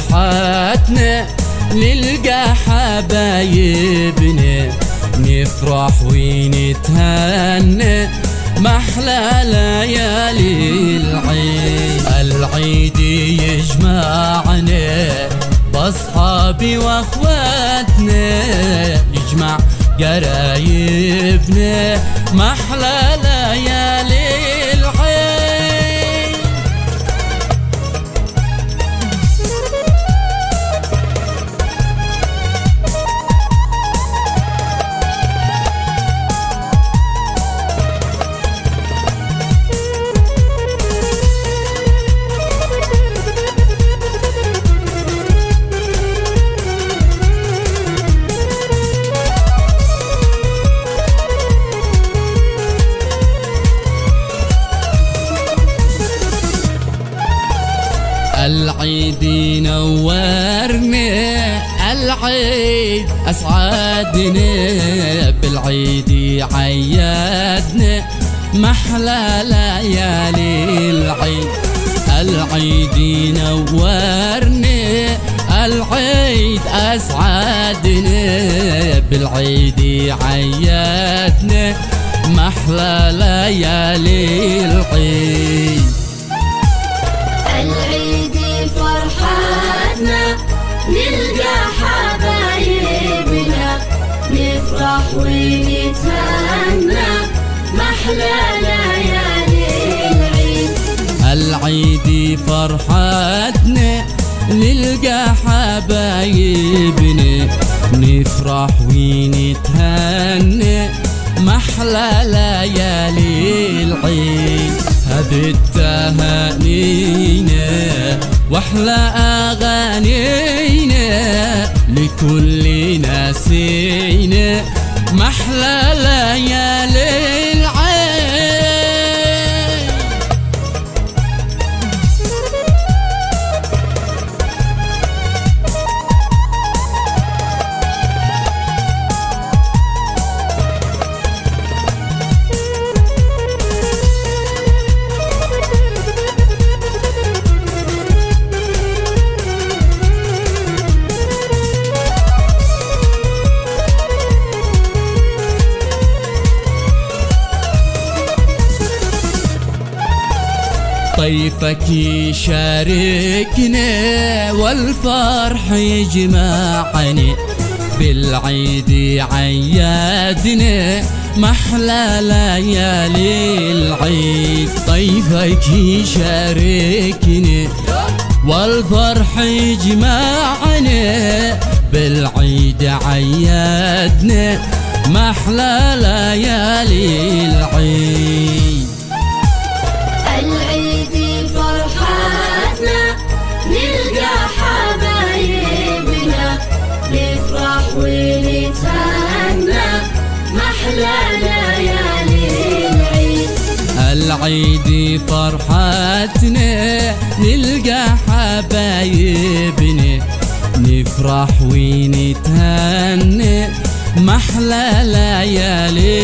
فرحتنا نلقى حبايبنا، نفرح ونتهنى محلى ليالي العيد. العيد يجمعنا باصحابي واخواتنا، يجمع قرايبنا محلى ليالي العيد. العيد نورنا، العيد أسعدنا، بالعيد عيدنا محلى ليالي العيد. العيد نورنا، العيد أسعدنا، بالعيد عيدنا محلى ليالي العيد. العيد فرحتنا نلقى حبايبنا، نفرح ونتهنى محلى ليالي العيد. العيد فرحتنا نلقى حبايبنا، نفرح ونتهنى محلى ليالي العيد. هذه التهانينا واحلى اغانينا لكل ناسينا محلى ليالي العيد. طيفك يشاركنا والفرح يجمعنا، بالعيد عيدنا محلى ليالي العيد. طيفك يشاركنا والفرح يجمعنا، بالعيد عيدنا محلى ليالي العيد. العيد فرحتنا نلقى حبايبنا، نفرح ونتهنى محلى ليالي العيد. العيد فرحتنا نلقى حبايبنا، نفرح ونتهنى محلى ليالي